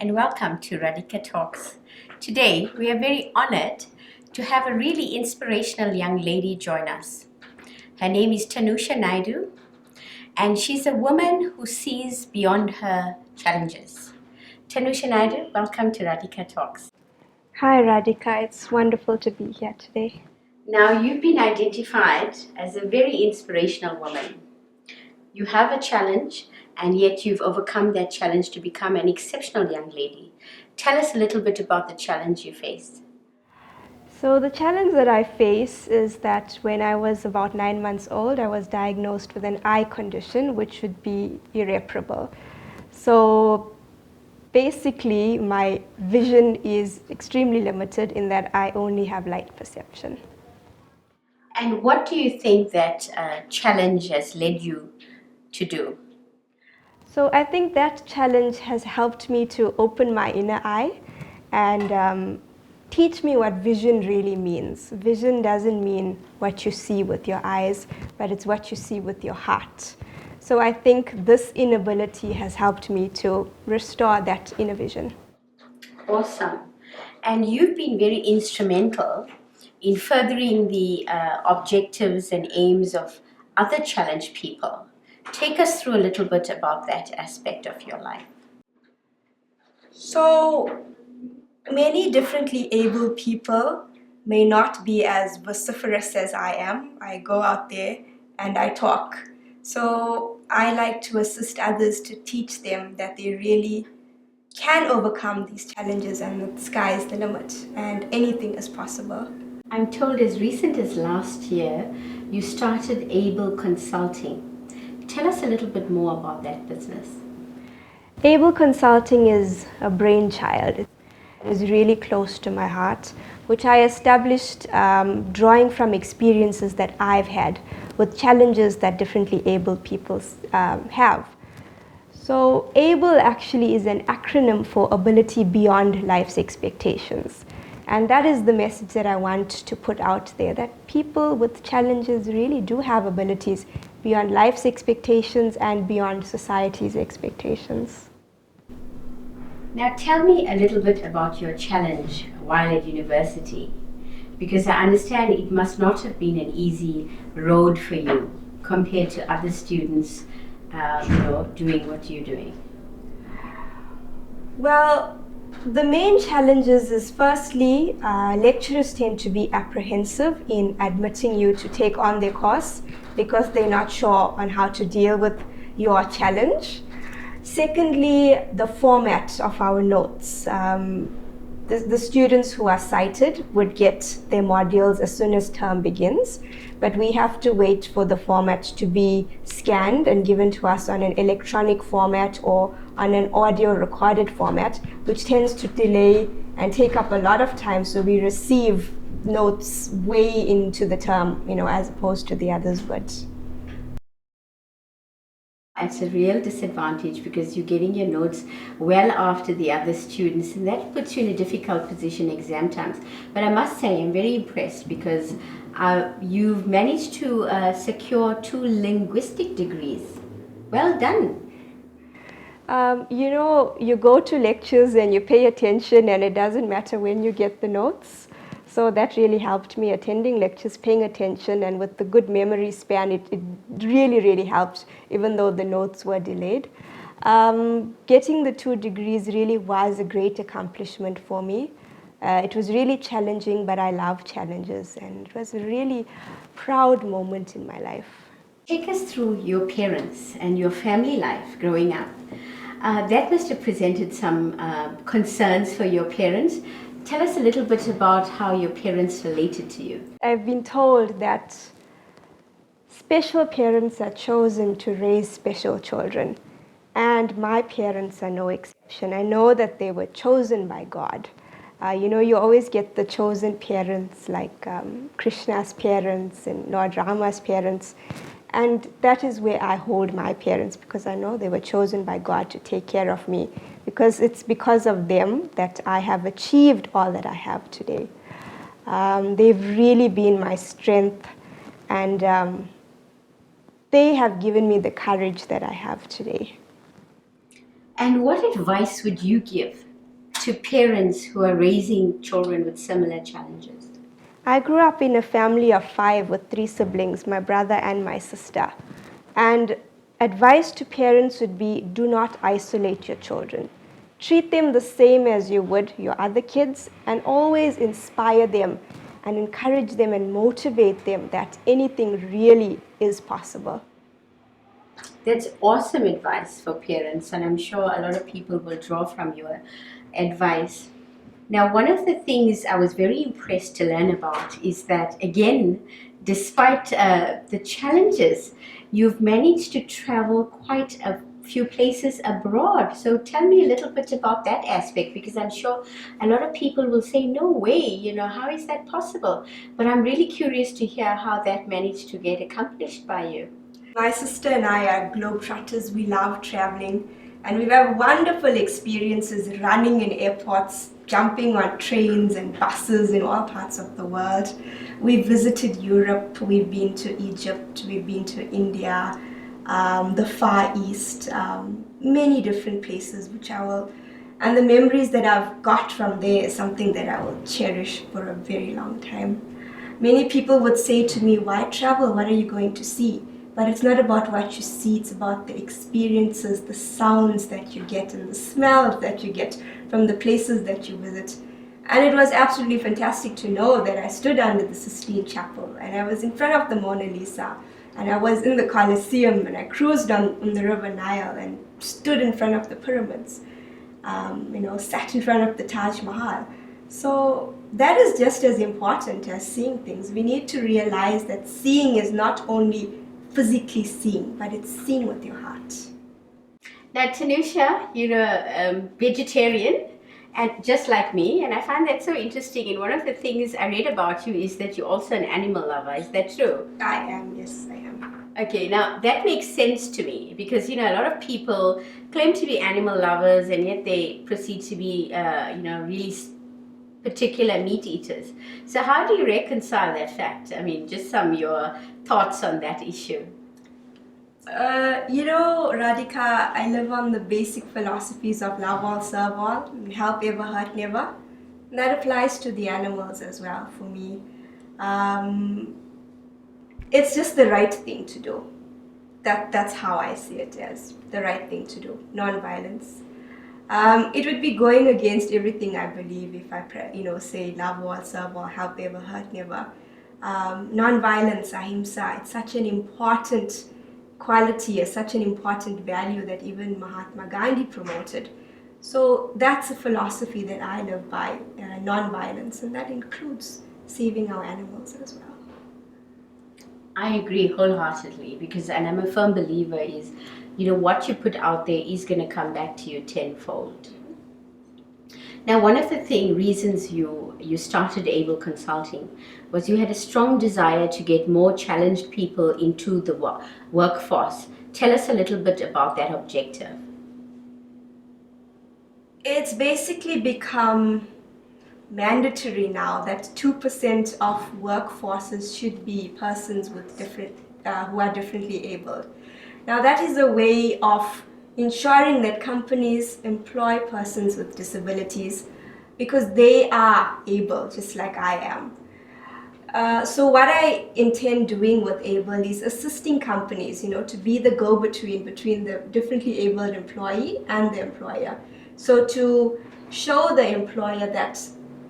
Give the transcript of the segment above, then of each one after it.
and welcome to Radhika Talks. Today, we are very honored to have a really inspirational young lady join us. Her name is Tunusha Naidu, and she's a woman who sees beyond her challenges. Tunusha Naidu, welcome to Radhika Talks. Hi Radhika, it's wonderful to be here today. Now, you've been identified as a very inspirational woman. You have a challenge, and yet you've overcome that challenge to become an exceptional young lady. Tell us a little bit about the challenge you faced. So the challenge that I face is that when I was about 9 months old, I was diagnosed with an eye condition which would be irreparable. So basically my vision is extremely limited in that I only have light perception. And what do you think that challenge has led you to do? So I think that challenge has helped me to open my inner eye and teach me what vision really means. Vision doesn't mean what you see with your eyes, but it's what you see with your heart. So I think this inability has helped me to restore that inner vision. Awesome. And you've been very instrumental in furthering the objectives and aims of other challenged people. Take us through a little bit about that aspect of your life. So, many differently able people may not be as vociferous as I am. I go out there and I talk. So, I like to assist others to teach them that they really can overcome these challenges and the sky is the limit and anything is possible. I'm told as recent as last year, you started Able Consulting. Tell us a little bit more about that business. Able Consulting is a brainchild. It is really close to my heart, which I established drawing from experiences that I've had with challenges that differently able people have. So ABLE actually is an acronym for Ability Beyond Life's Expectations. And that is the message that I want to put out there, that people with challenges really do have abilities beyond life's expectations and beyond society's expectations. Now tell me a little bit about your challenge while at university, because I understand it must not have been an easy road for you compared to other students doing what you're doing. Well, the main challenges is firstly, lecturers tend to be apprehensive in admitting you to take on their course because they're not sure on how to deal with your challenge. Secondly, the format of our notes. The students who are sighted would get their modules as soon as term begins, but we have to wait for the format to be scanned and given to us on an electronic format or on an audio recorded format, which tends to delay and take up a lot of time, so we receive notes way into the term, as opposed to the others would. It's a real disadvantage because you're getting your notes well after the other students, and that puts you in a difficult position exam times. But I must say, I'm very impressed because you've managed to secure 2 linguistic degrees. Well done. You go to lectures and you pay attention, and it doesn't matter when you get the notes. So that really helped me, attending lectures, paying attention, and with the good memory span, it really, really helped, even though the notes were delayed. Getting the 2 degrees really was a great accomplishment for me. It was really challenging, but I love challenges, and it was a really proud moment in my life. Take us through your parents and your family life growing up. That must have presented some concerns for your parents. Tell us a little bit about how your parents related to you. I've been told that special parents are chosen to raise special children, and my parents are no exception. I know that they were chosen by God. You always get the chosen parents like Krishna's parents and Lord Rama's parents. And that is where I hold my parents, because I know they were chosen by God to take care of me, because it's because of them that I have achieved all that I have today. They've really been my strength, and they have given me the courage that I have today. And what advice would you give to parents who are raising children with similar challenges? I grew up in a family of 5 with 3 siblings, my brother and my sister. And advice to parents would be, do not isolate your children. Treat them the same as you would your other kids, and always inspire them and encourage them and motivate them that anything really is possible. That's awesome advice for parents, and I'm sure a lot of people will draw from your advice. Now, one of the things I was very impressed to learn about is that, again, despite the challenges, you've managed to travel quite a few places abroad. So tell me a little bit about that aspect, because I'm sure a lot of people will say, no way, how is that possible? But I'm really curious to hear how that managed to get accomplished by you. My sister and I are globetrotters. We love traveling, and we've had wonderful experiences running in airports, jumping on trains and buses in all parts of the world. We've visited Europe, we've been to Egypt, we've been to India, the Far East, many different places, and the memories that I've got from there is something that I will cherish for a very long time. Many people would say to me, why travel? What are you going to see? But it's not about what you see, it's about the experiences, the sounds that you get, and the smells that you get from the places that you visit. And it was absolutely fantastic to know that I stood under the Sistine Chapel, and I was in front of the Mona Lisa, and I was in the Colosseum, and I cruised on the River Nile and stood in front of the pyramids, sat in front of the Taj Mahal. So that is just as important as seeing things. We need to realize that seeing is not only physically seeing, but it's seeing with your heart. Now, Tunusha, you're a vegetarian, and just like me, and I find that so interesting. And one of the things I read about you is that you're also an animal lover. Is that true? I am, yes, I am. Okay, now that makes sense to me because, a lot of people claim to be animal lovers and yet they proceed to be, really particular meat eaters. So how do you reconcile that fact? I mean, just some of your thoughts on that issue. Radhika, I live on the basic philosophies of love all, serve all, help ever, hurt never. And that applies to the animals as well for me. It's just the right thing to do. That's how I see it as the right thing to do, non-violence. It would be going against everything I believe if I say love all, serve all, help ever, hurt never. Non-violence, ahimsa, it's such an important quality, such an important value that even Mahatma Gandhi promoted. So that's a philosophy that I live by, non-violence, and that includes saving our animals as well. I agree wholeheartedly and I'm a firm believer is, what you put out there is going to come back to you tenfold. Now, one of the reasons you started Able Consulting was you had a strong desire to get more challenged people into the workforce. Tell us a little bit about that objective. It's basically become mandatory now that 2% of workforces should be persons with who are differently abled. Now that is a way of ensuring that companies employ persons with disabilities because they are able, just like I am. So what I intend doing with Able is assisting companies, to be the go-between between the differently abled employee and the employer. So to show the employer that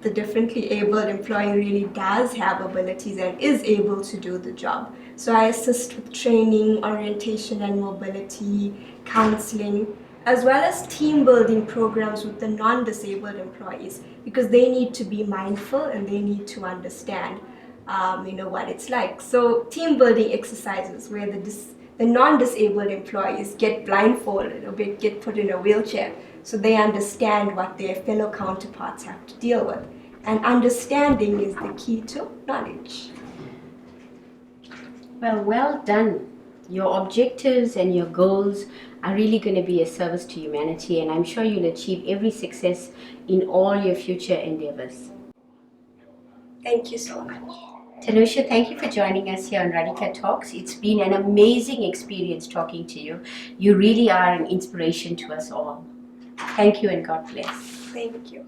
the differently abled employee really does have abilities and is able to do the job. So I assist with training, orientation and mobility, counseling, as well as team building programs with the non-disabled employees because they need to be mindful and they need to understand what it's like. So team building exercises where the non-disabled employees get blindfolded or get put in a wheelchair so they understand what their fellow counterparts have to deal with. And understanding is the key to knowledge. Well done. Your objectives and your goals are really going to be a service to humanity, and I'm sure you'll achieve every success in all your future endeavors. Thank you so much. Tunusha, thank you for joining us here on Radhika Talks. It's been an amazing experience talking to you. You really are an inspiration to us all. Thank you and God bless. Thank you.